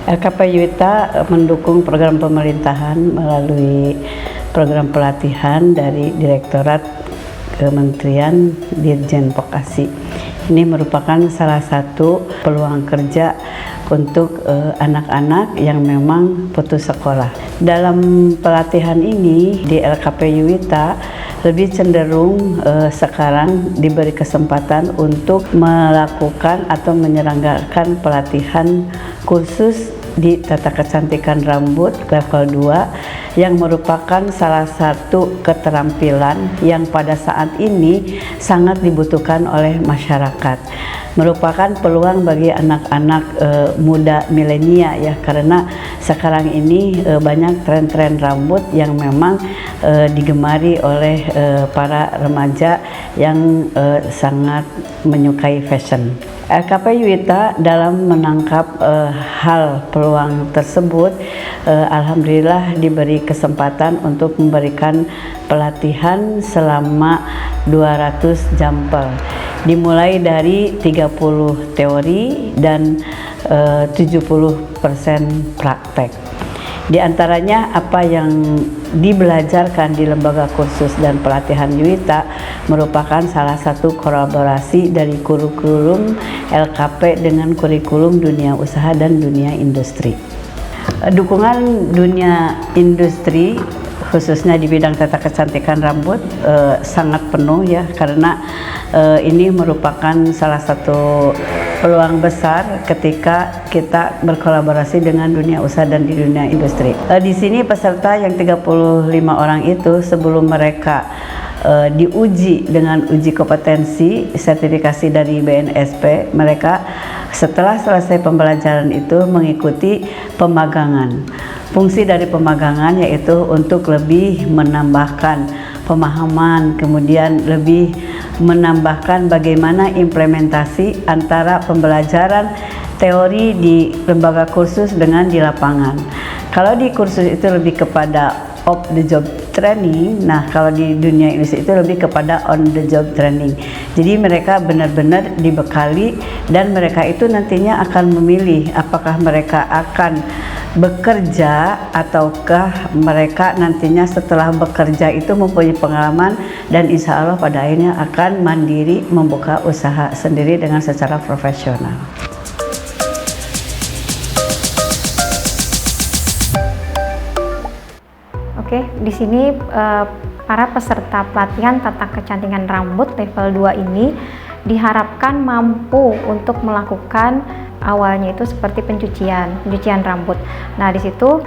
LKP Yuwita mendukung program pemerintahan melalui program pelatihan dari Direktorat Kementerian Dirjen Vokasi. Ini merupakan salah satu peluang kerja untuk anak-anak yang memang putus sekolah. Dalam pelatihan ini di LKP Yuwita lebih cenderung sekarang diberi kesempatan untuk melakukan atau menyelenggarakan pelatihan khusus di tata kecantikan rambut level 2 yang merupakan salah satu keterampilan yang pada saat ini sangat dibutuhkan oleh masyarakat. Merupakan peluang bagi anak-anak muda milenial ya, karena sekarang ini banyak tren-tren rambut yang memang digemari oleh para remaja yang sangat menyukai fashion. LKP Yuwita dalam menangkap hal peluang tersebut, alhamdulillah diberi kesempatan untuk memberikan pelatihan selama 200 jampel. Dimulai dari 30 teori dan 70% praktek. Di antaranya apa yang dibelajarkan di lembaga kursus dan pelatihan Yuwita merupakan salah satu kolaborasi dari kurikulum LKP dengan kurikulum dunia usaha dan dunia industri. Dukungan dunia industri khususnya di bidang tata kecantikan rambut sangat penuh ya, karena ini merupakan salah satu peluang besar ketika kita berkolaborasi dengan dunia usaha dan di dunia industri. Di sini peserta yang 35 orang itu sebelum mereka diuji dengan uji kompetensi sertifikasi dari BNSP, mereka setelah selesai pembelajaran itu mengikuti pemagangan. Fungsi dari pemagangan yaitu untuk lebih menambahkan pemahaman, kemudian lebih menambahkan bagaimana implementasi antara pembelajaran teori di lembaga kursus dengan di lapangan. Kalau di kursus itu lebih kepada off the job training, nah kalau di dunia industri itu lebih kepada on the job training. Jadi mereka benar-benar dibekali dan mereka itu nantinya akan memilih apakah mereka akan bekerja ataukah mereka nantinya setelah bekerja itu mempunyai pengalaman dan insya Allah pada akhirnya akan mandiri membuka usaha sendiri dengan secara profesional. Oke, di sini para peserta pelatihan tata kecantikan rambut level 2 ini diharapkan mampu untuk melakukan awalnya itu seperti pencucian rambut. Nah, di situ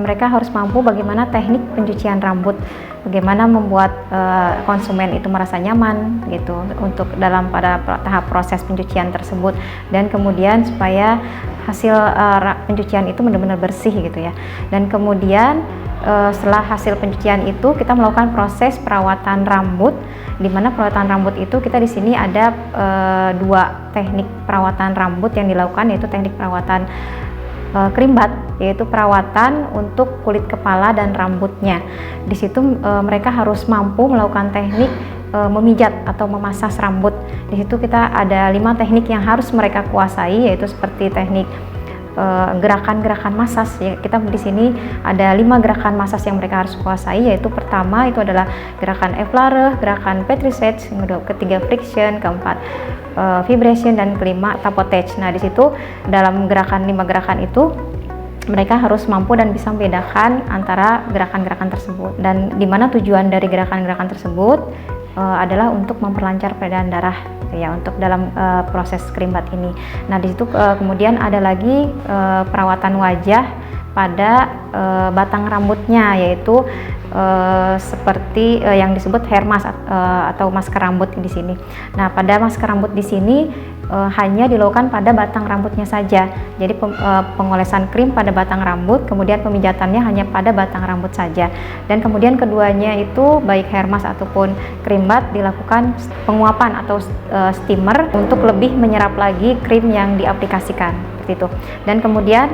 mereka harus mampu bagaimana teknik pencucian rambut, bagaimana membuat konsumen itu merasa nyaman gitu untuk pada tahap proses pencucian tersebut, dan kemudian supaya hasil pencucian itu benar-benar bersih gitu ya. Dan kemudian setelah hasil pencucian itu kita melakukan proses perawatan rambut, di mana perawatan rambut itu kita di sini ada dua teknik perawatan rambut yang dilakukan, yaitu teknik perawatan krimbat, yaitu perawatan untuk kulit kepala dan rambutnya. Di situ mereka harus mampu melakukan teknik memijat atau memasas rambut. Di situ kita ada 5 teknik yang harus mereka kuasai, yaitu seperti teknik gerakan-gerakan masas ya. Kita di sini ada 5 gerakan masas yang mereka harus kuasai, yaitu pertama itu adalah gerakan effleure, gerakan petrissage, ketiga friction, keempat vibration, dan kelima tapotage. Nah, di situ dalam 5 gerakan itu mereka harus mampu dan bisa membedakan antara gerakan-gerakan tersebut, dan dimana tujuan dari gerakan-gerakan tersebut adalah untuk memperlancar peredaran darah ya untuk dalam proses krimbat ini. Nah, di situ kemudian ada lagi perawatan wajah pada batang rambutnya, yaitu seperti yang disebut hair mask atau masker rambut di sini. Nah, pada masker rambut di sini hanya dilakukan pada batang rambutnya saja. Jadi pengolesan krim pada batang rambut, kemudian pemijatannya hanya pada batang rambut saja. Dan kemudian keduanya itu baik hair mask ataupun krim bat dilakukan penguapan atau steamer untuk lebih menyerap lagi krim yang diaplikasikan seperti itu. Dan kemudian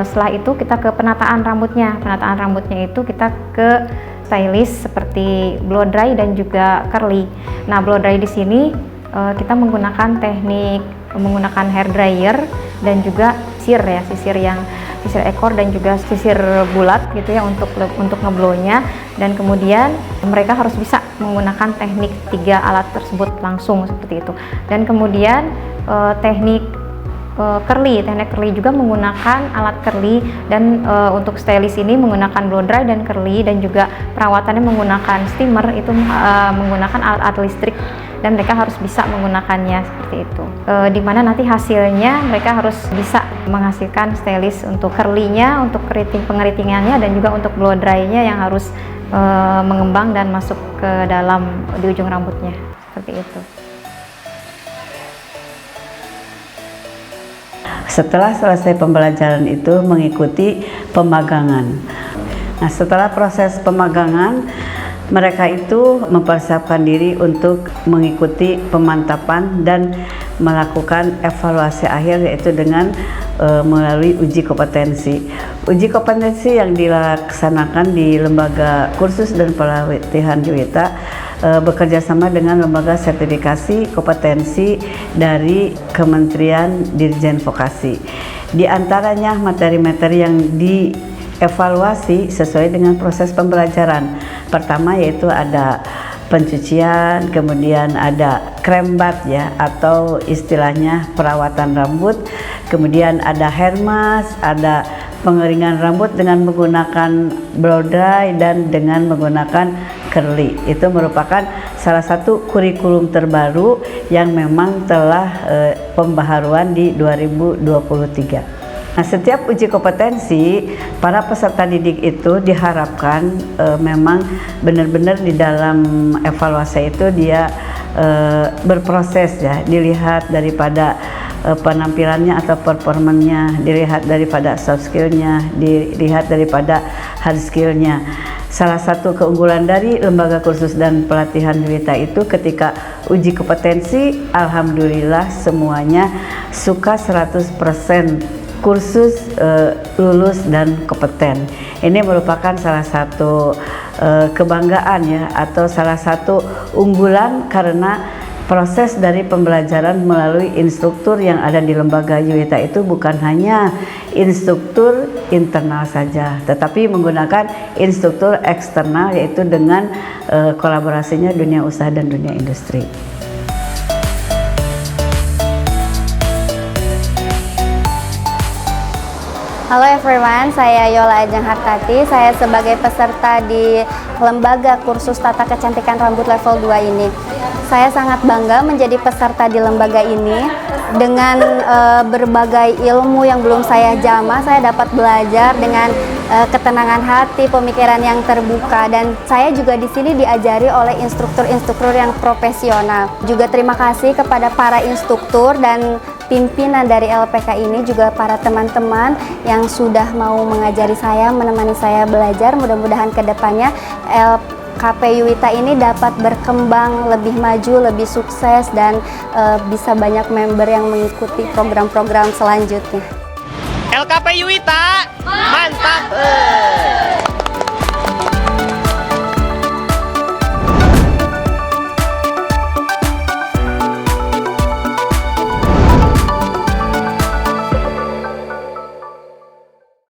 setelah itu kita ke penataan rambutnya. Penataan rambutnya itu kita ke stylist seperti blow dry dan juga curly. Nah, blow dry di sini kita menggunakan teknik menggunakan hair dryer dan juga sisir ya, sisir ekor dan juga sisir bulat gitu ya untuk ngeblownya, dan kemudian mereka harus bisa menggunakan teknik 3 alat tersebut langsung seperti itu. Dan kemudian teknik curly juga menggunakan alat curly, dan untuk stylist ini menggunakan blow dry dan curly, dan juga perawatannya menggunakan steamer itu menggunakan alat listrik, dan mereka harus bisa menggunakannya seperti itu. Dimana nanti hasilnya mereka harus bisa menghasilkan stylist untuk curly-nya, untuk pengeritingannya, dan juga untuk blow dry-nya yang harus mengembang dan masuk ke dalam di ujung rambutnya seperti itu. Setelah selesai pembelajaran itu mengikuti pemagangan. Nah, setelah proses pemagangan, mereka itu mempersiapkan diri untuk mengikuti pemantapan dan melakukan evaluasi akhir, yaitu dengan melalui uji kompetensi. Uji kompetensi yang dilaksanakan di Lembaga Kursus dan Pelatihan Yuwita bekerjasama dengan lembaga sertifikasi kompetensi dari Kementerian Dirjen Vokasi. Di antaranya materi-materi yang dievaluasi sesuai dengan proses pembelajaran. Pertama yaitu ada pencucian, kemudian ada krem bat ya, atau istilahnya perawatan rambut, kemudian ada hair mask, ada pengeringan rambut dengan menggunakan blow dry dan dengan menggunakan curly. Itu merupakan salah satu kurikulum terbaru yang memang telah pembaharuan di 2023. Nah, setiap uji kompetensi para peserta didik itu diharapkan memang benar-benar di dalam evaluasi itu dia berproses ya, dilihat daripada penampilannya atau performanya, dilihat daripada soft skillnya, dilihat daripada hard skillnya. Salah satu keunggulan dari Lembaga Kursus dan Pelatihan Yuwita itu ketika uji kompetensi, alhamdulillah semuanya suka 100% kursus lulus dan kompeten. Ini merupakan salah satu kebanggaan ya, atau salah satu unggulan karena proses dari pembelajaran melalui instruktur yang ada di Lembaga Yuwita itu bukan hanya instruktur internal saja, tetapi menggunakan instruktur eksternal, yaitu dengan kolaborasinya dunia usaha dan dunia industri. Halo everyone, saya Yola Ajeng Hartati. Saya sebagai peserta di Lembaga Kursus Tata Kecantikan Rambut Level 2 ini. Saya sangat bangga menjadi peserta di lembaga ini. Dengan berbagai ilmu yang belum saya jamah, saya dapat belajar dengan ketenangan hati, pemikiran yang terbuka, dan saya juga di sini diajari oleh instruktur-instruktur yang profesional. Juga terima kasih kepada para instruktur dan pimpinan dari LPK ini, juga para teman-teman yang sudah mau mengajari saya, menemani saya belajar. Mudah-mudahan kedepannya LKP Yuwita ini dapat berkembang lebih maju, lebih sukses, dan bisa banyak member yang mengikuti program-program selanjutnya. LKP Yuwita, mantap!